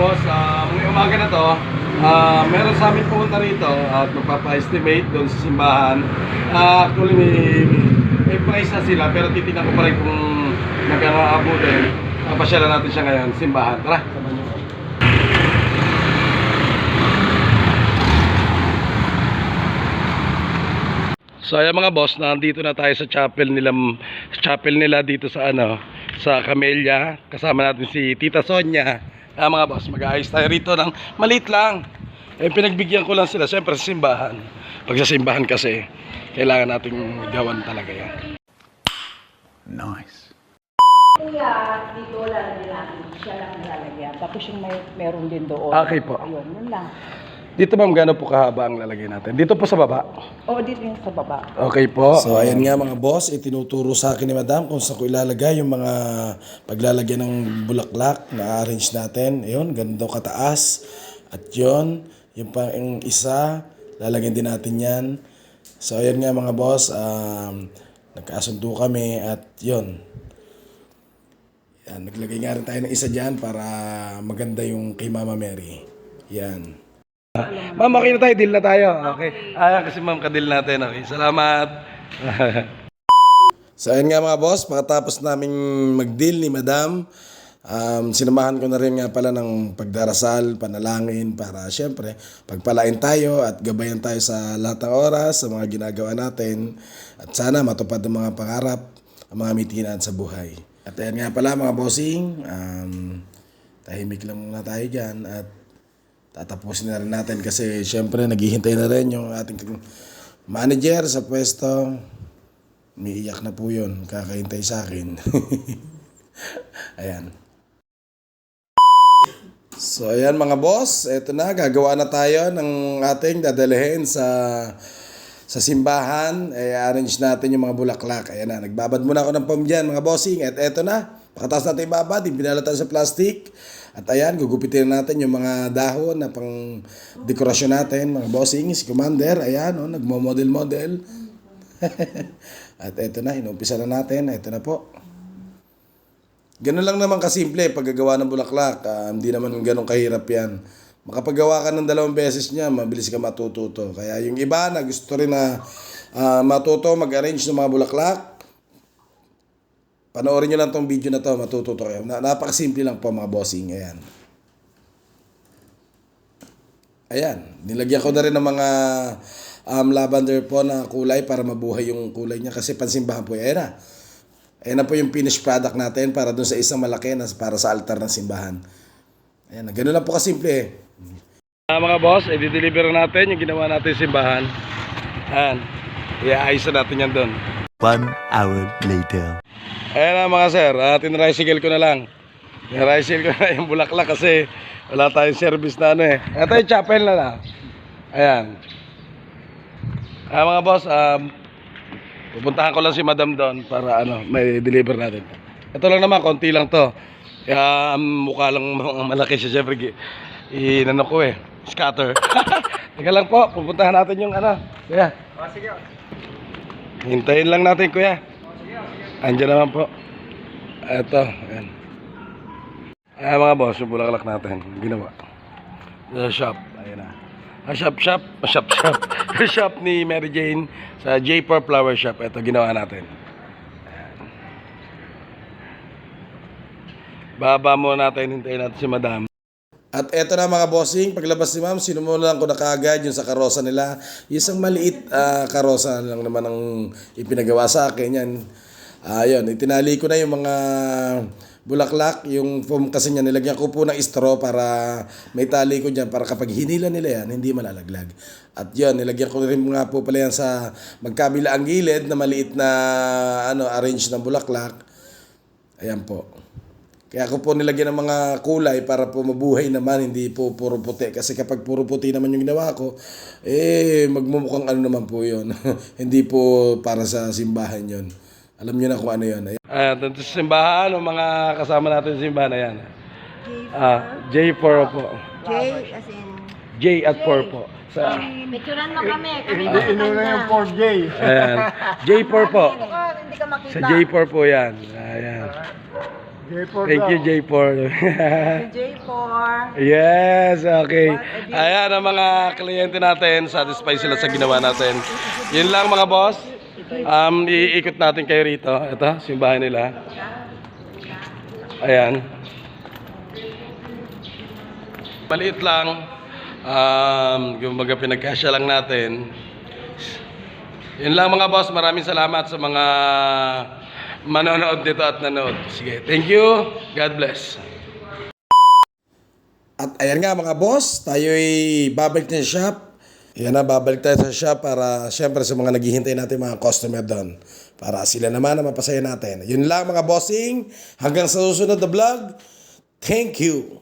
boss, ngayong umaga na to, meron sa amin pumunta rito at magpapa-estimate doon sa simbahan. Actually may price na sila pero titignan ko pa rin kung nagkakaabutin. Pasyalan natin siya ngayon, simbahan. Tara! So ayan mga boss, nandito na tayo sa chapel nila dito sa sa Camellia. Kasama natin si Tita Sonia. Mga boss, mag-aayos tayo rito ng maliit lang. Pinagbigyan ko lang sila siyempre sa simbahan. Pag sa simbahan kasi kailangan nating gawan talaga yan. Nice. Kuya, dito lalagyan natin. Siya lang lalagyan. Tapos yung meron din doon. Okay po. Ayun, yun lang. Dito ma'am, gano'n po kahaba ang lalagay natin? Dito po sa baba? Oo, dito yung sa baba. Okay po. So ayan nga mga boss, itinuturo sa akin ni madam kung saan ko ilalagay yung mga paglalagyan ng bulaklak na arrange natin. Ayun, ganito kataas. At yun, yung pang isa, lalagyan din natin yan. So ayan nga mga boss, nagkasundo kami at yun. Yan, naglagay nga rin tayo ng isa dyan para maganda yung kay Mama Mary. Yan. Ma'am, okay na tayo, deal na tayo. Okay. Ayan kasi ma'am, kadil natin. Okay, salamat. So ayun nga mga boss, pagkatapos namin mag-deal ni madam, sinamahan ko na rin nga pala ng pagdarasal, panalangin para syempre pagpalain tayo at gabayan tayo sa lahat ng oras, sa mga ginagawa natin at sana matupad ang mga pangarap, ang mga mitingan sa buhay. At ayun nga pala mga bossing, tahimik lang muna tayo dyan at tatapusin na rin natin kasi syempre naghihintay na rin yung ating manager sa pwesto. Umiiyak na po yun, kakahintay sa akin. Ayan. So ayan mga boss, eto na, gagawa na tayo ng ating dadalhin sa simbahan. Arrange natin yung mga bulaklak. Ayan na, nagbabad muna ako ng pom dyan mga bossing. At eto na, pakataas natin ibabad, binalatan sa plastic. At ayan, gugupitin natin yung mga dahon na pang dekorasyon natin, mga bossing. Si Commander, ayan, nagmo-model-model. At eto na, inumpisa na natin. Eto na po. Ganun lang naman kasimple paggagawa ng bulaklak. Hindi naman ganun kahirap yan. Makapagawa ka ng 2 beses niya, mabilis ka matututo. Kaya yung iba na gusto rin na matuto, mag-arrange ng mga bulaklak, panoorin nyo lang tong video na to, matututo kayo. Napakasimple lang po mga bossing. Ayan. Ayan. Nilagyan ko na rin ng mga lavender po na kulay para mabuhay yung kulay niya kasi pansimbahan po. Ayan na. Ayan na po yung finished product natin para dun sa isang malaki na para sa altar ng simbahan. Ayan. Ganun lang po kasimple. Mga boss, i-deliver natin yung ginawa natin simbahan. Ayan. I-ayos na natin yan dun. 1 hour later. Ayan na mga sir, tinricycle ko na lang. Tinricycle ko na yung bulaklak kasi wala tayong service na Ito yung chapel na lang. Ayan. Mga boss, pupuntahan ko lang si madam doon para may deliver natin. Ito lang naman, konti lang to. Kaya mukha lang malaki siya, syempre inano ko scatter. Teka lang po, pupuntahan natin yung kuya. Sige. Hintayin lang natin kuya. Andiyan naman po. Ito, ayan. Ayan mga boss, yung bulaklak natin, ginawa. Sa shop, ayan na. Shop ni Mary Jane sa J4 Flower Shop. Ito, ginawa natin. Ayan. Baba muna natin, hintayin natin si madam. At eto na mga bossing, paglabas ni ma'am, sinumulan ko na kaagad yung sa karosa nila. Isang maliit karosa lang naman ang ipinagawa sa akin yan. Ayun, itinali ko na yung mga bulaklak, yung foam kasi niya nilagyan ko po ng straw para may tali ko dyan para kapag hinila nila yan, hindi malalaglag. At yun, nilagyan ko rin nga po pala yan sa magkabila ang gilid na maliit na arrange ng bulaklak. Ayan po. Kaya ko po nilagyan ng mga kulay para po mabuhay naman, hindi po puro puti. Kasi kapag puro puti naman yung ginawa ko, magmumukhang naman po yun. Hindi po para sa simbahan yun. Alam niyo na kung ano yun. Ayan, dito sa simbahan, ang mga kasama natin sa simbahan, ayan. J4 po. J as in... J at 4 po. Picturean mo kami. Kami Inuna yung 4J. Ayan. J4 po. Hindi ka makita. Sa J4 po yan. Ayan. Thank you, J4. J4. Yes, okay. Ayan ang mga kliyente natin. Satisfied sila sa ginawa natin. Yun lang mga boss. Iikot natin kayo rito. Ito, simbahan nila. Ayan. Maliit lang. Kumbaga pinagkasya lang natin. Yun lang mga boss. Maraming salamat sa mga manonood dito at nanood. Sige, thank you. God bless. At ayan nga mga boss, tayo'y babalik na sa shop. Yan na, babalik tayo sa shop para syempre sa mga naghihintay natin mga customer doon. Para sila naman na mapasaya natin. Yun lang mga bossing. Hanggang sa susunod na vlog. Thank you.